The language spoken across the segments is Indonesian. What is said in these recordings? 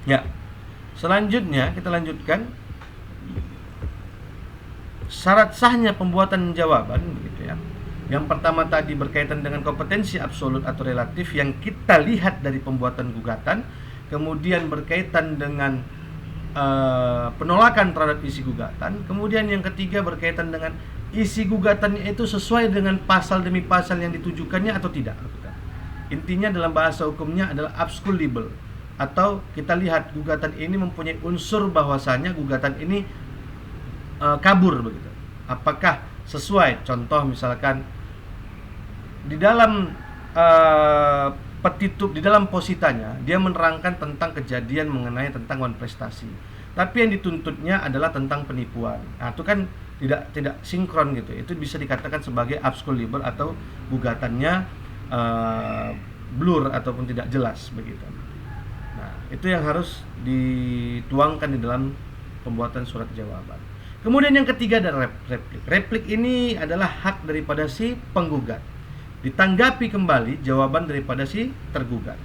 Ya, selanjutnya kita lanjutkan syarat sahnya pembuatan jawaban, begitu ya. Yang pertama tadi berkaitan dengan kompetensi absolut atau relatif yang kita lihat dari pembuatan gugatan, kemudian berkaitan dengan penolakan terhadap isi gugatan, kemudian yang ketiga berkaitan dengan isi gugatannya itu sesuai dengan pasal demi pasal yang ditujukannya atau tidak. Intinya dalam bahasa hukumnya adalah absculable, atau kita lihat gugatan ini mempunyai unsur bahwasanya gugatan ini kabur, begitu. Apakah sesuai? Contoh misalkan di dalam petitut, di dalam positanya dia menerangkan tentang kejadian mengenai tentang wan prestasi, tapi yang dituntutnya adalah tentang penipuan. Nah, itu kan tidak sinkron gitu. Itu bisa dikatakan sebagai absculable atau gugatannya blur ataupun tidak jelas, begitu. Nah, itu yang harus dituangkan di dalam pembuatan surat jawaban. Kemudian yang ketiga adalah replik. Replik ini adalah hak daripada si penggugat, ditanggapi kembali jawaban daripada si tergugat.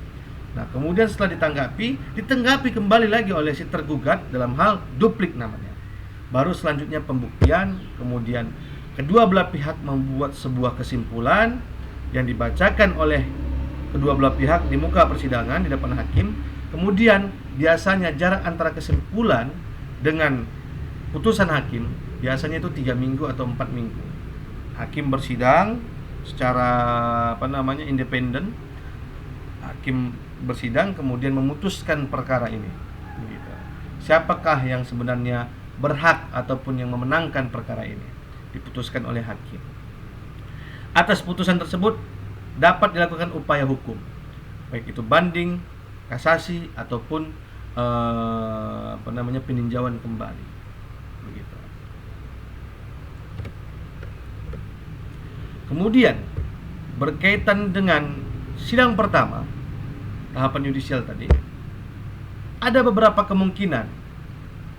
Nah, kemudian setelah ditanggapi kembali lagi oleh si tergugat dalam hal duplik namanya. Baru selanjutnya pembuktian, kemudian kedua belah pihak membuat sebuah kesimpulan yang dibacakan oleh kedua belah pihak di muka persidangan di depan hakim. Kemudian biasanya jarak antara kesimpulan dengan putusan hakim biasanya itu 3 minggu atau 4 minggu. Hakim bersidang secara independen. Hakim bersidang kemudian memutuskan perkara ini, begitu. Siapakah yang sebenarnya berhak ataupun yang memenangkan perkara ini, diputuskan oleh hakim. Atas putusan tersebut dapat dilakukan upaya hukum, baik itu banding, kasasi ataupun peninjauan kembali, begitu. Kemudian berkaitan dengan sidang pertama, tahapan yudisial tadi, ada beberapa kemungkinan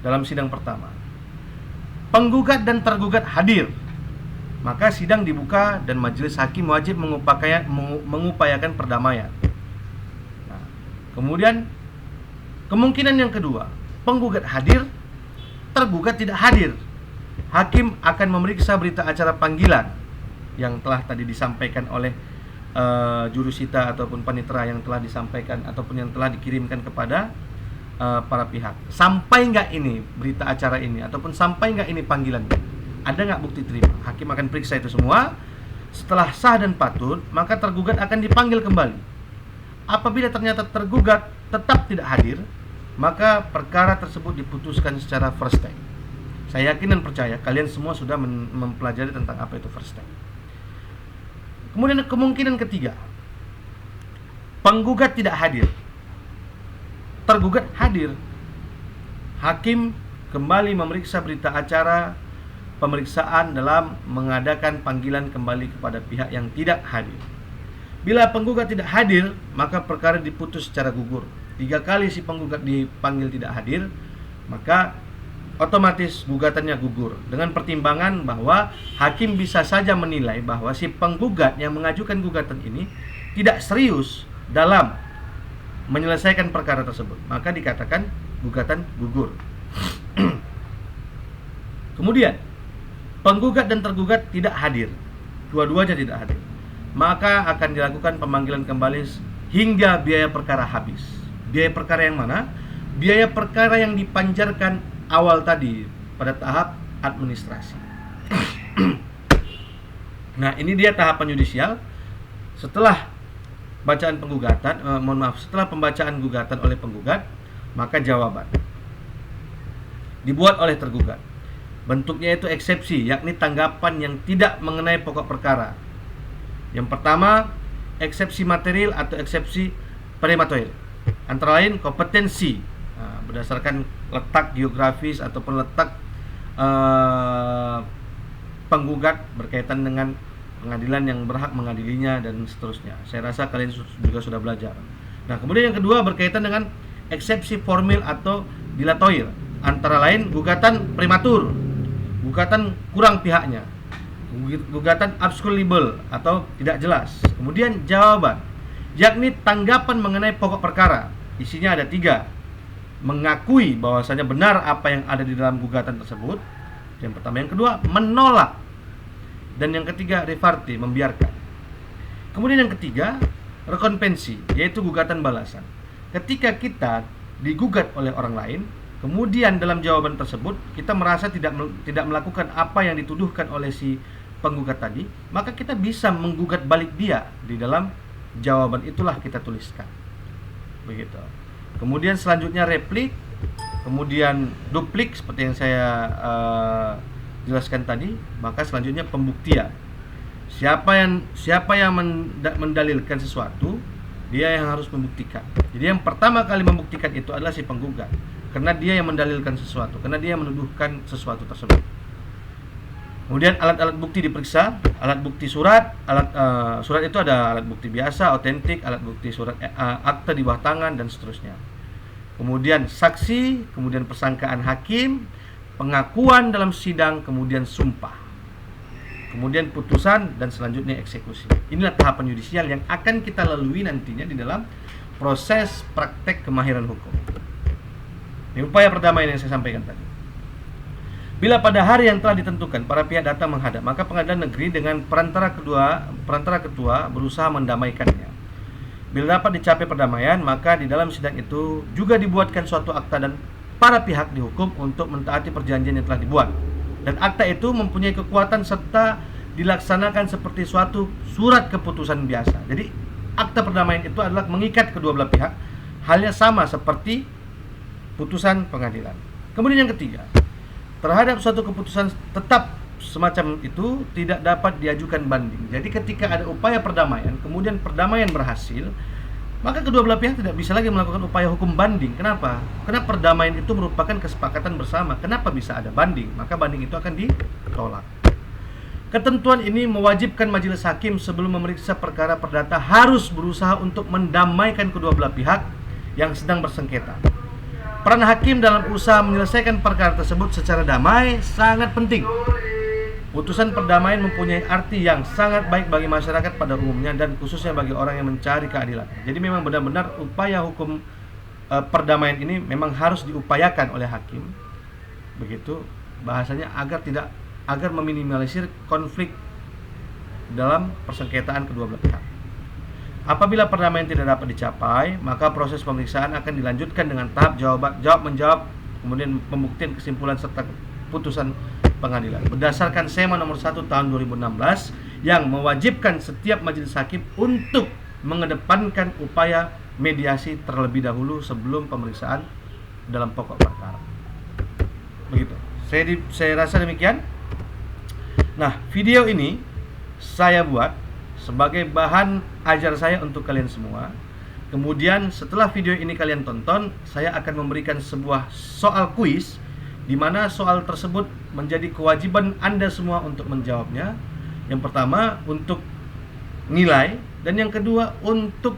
dalam sidang pertama. Penggugat dan tergugat hadir, maka sidang dibuka dan majelis hakim wajib mengupayakan perdamaian. Nah, kemudian kemungkinan yang kedua, penggugat hadir, tergugat tidak hadir. Hakim akan memeriksa berita acara panggilan yang telah tadi disampaikan oleh jurusita ataupun panitera yang telah disampaikan ataupun yang telah dikirimkan kepada para pihak. Sampai nggak ini berita acara ini ataupun sampai nggak ini panggilannya, ada nggak bukti terima? Hakim akan periksa itu semua. Setelah sah dan patut, maka tergugat akan dipanggil kembali. Apabila ternyata tergugat tetap tidak hadir, maka perkara tersebut diputuskan secara first time. Saya yakin dan percaya kalian semua sudah mempelajari tentang apa itu first time. Kemudian kemungkinan ketiga, penggugat tidak hadir, tergugat hadir. Hakim kembali memeriksa berita acara pemeriksaan dalam mengadakan panggilan kembali kepada pihak yang tidak hadir. Bila penggugat tidak hadir, maka perkara diputus secara gugur. 3 kali si penggugat dipanggil tidak hadir, maka otomatis gugatannya gugur, dengan pertimbangan bahwa hakim bisa saja menilai bahwa si penggugat yang mengajukan gugatan ini tidak serius dalam menyelesaikan perkara tersebut, maka dikatakan gugatan gugur. Kemudian penggugat dan tergugat tidak hadir, dua-duanya tidak hadir, maka akan dilakukan pemanggilan kembali hingga biaya perkara habis. Biaya perkara yang mana? Biaya perkara yang dipanjarkan awal tadi pada tahap administrasi. Nah, ini dia tahapan yudisial. Setelah bacaan penggugatan, setelah pembacaan gugatan oleh penggugat, maka jawaban dibuat oleh tergugat. Bentuknya itu eksepsi, yakni tanggapan yang tidak mengenai pokok perkara. Yang pertama, eksepsi material atau eksepsi prematorial. Antara lain kompetensi, berdasarkan letak geografis ataupun letak penggugat berkaitan dengan pengadilan yang berhak mengadilinya dan seterusnya. Saya rasa kalian juga sudah belajar. Nah, kemudian yang kedua berkaitan dengan eksepsi formil atau dilatoir. Antara lain gugatan prematur, gugatan kurang pihaknya, gugatan absculable atau tidak jelas. Kemudian jawaban, yakni tanggapan mengenai pokok perkara. Isinya ada 3. mengakui bahwasanya benar apa yang ada di dalam gugatan tersebut. Yang pertama. Yang kedua, menolak. Dan yang ketiga, refarti, membiarkan. Kemudian yang ketiga, rekonvensi, yaitu gugatan balasan. Ketika kita digugat oleh orang lain, kemudian dalam jawaban tersebut kita merasa tidak melakukan apa yang dituduhkan oleh si penggugat tadi, maka kita bisa menggugat balik dia. Di dalam jawaban itulah kita tuliskan. Begitu. Kemudian selanjutnya replik, kemudian duplik seperti yang saya jelaskan tadi. Maka selanjutnya pembuktian. Siapa yang mendalilkan sesuatu, dia yang harus membuktikan. Jadi yang pertama kali membuktikan itu adalah si penggugat, karena dia yang mendalilkan sesuatu, karena dia yang menuduhkan sesuatu tersebut. Kemudian alat-alat bukti diperiksa. Alat bukti surat, surat itu ada alat bukti biasa, otentik, alat bukti surat akte di bawah tangan, dan seterusnya. Kemudian saksi, kemudian persangkaan hakim, pengakuan dalam sidang, kemudian sumpah, kemudian putusan, dan selanjutnya eksekusi. Inilah tahapan yudisial yang akan kita lalui nantinya di dalam proses praktek kemahiran hukum. Ini upaya perdamaian yang saya sampaikan tadi. Bila pada hari yang telah ditentukan para pihak datang menghadap, maka pengadilan negeri dengan perantara ketua berusaha mendamaikannya. Bila dapat dicapai perdamaian, maka di dalam sidang itu juga dibuatkan suatu akta dan para pihak dihukum untuk mentaati perjanjian yang telah dibuat. Dan akta itu mempunyai kekuatan serta dilaksanakan seperti suatu surat keputusan biasa. Jadi akta perdamaian itu adalah mengikat kedua belah pihak, halnya sama seperti putusan pengadilan. Kemudian yang ketiga, terhadap suatu keputusan tetap semacam itu tidak dapat diajukan banding. Jadi ketika ada upaya perdamaian, kemudian perdamaian berhasil, maka kedua belah pihak tidak bisa lagi melakukan upaya hukum banding. Kenapa? Karena perdamaian itu merupakan kesepakatan bersama. Kenapa bisa ada banding? Maka banding itu akan ditolak. Ketentuan ini mewajibkan majelis hakim sebelum memeriksa perkara perdata harus berusaha untuk mendamaikan kedua belah pihak yang sedang bersengketa. Peran hakim dalam usaha menyelesaikan perkara tersebut secara damai sangat penting. Putusan perdamaian mempunyai arti yang sangat baik bagi masyarakat pada umumnya dan khususnya bagi orang yang mencari keadilan. Jadi memang benar-benar upaya hukum perdamaian ini memang harus diupayakan oleh hakim. Begitu bahasanya agar meminimalisir konflik dalam persengketaan kedua belah pihak. Apabila perdamaian tidak dapat dicapai, maka proses pemeriksaan akan dilanjutkan dengan tahap jawab-menjawab, kemudian pembuktian kesimpulan serta putusan pengadilan. Berdasarkan SEMA nomor 1 tahun 2016 yang mewajibkan setiap majelis hakim untuk mengedepankan upaya mediasi terlebih dahulu sebelum pemeriksaan dalam pokok perkara. Begitu. Saya rasa demikian. Nah, video ini saya buat sebagai bahan ajar saya untuk kalian semua. Kemudian setelah video ini kalian tonton, saya akan memberikan sebuah soal kuis di mana soal tersebut menjadi kewajiban Anda semua untuk menjawabnya. Yang pertama untuk nilai, dan yang kedua untuk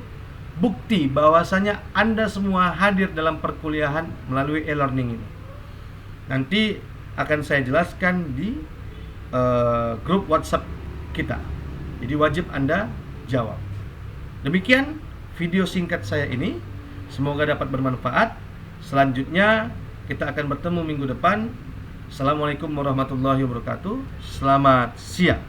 bukti bahwasanya Anda semua hadir dalam perkuliahan melalui e-learning ini. Nanti akan saya jelaskan di grup WhatsApp kita. Jadi wajib Anda jawab. Demikian video singkat saya ini. Semoga dapat bermanfaat. Selanjutnya kita akan bertemu minggu depan. Assalamualaikum warahmatullahi wabarakatuh. Selamat siang.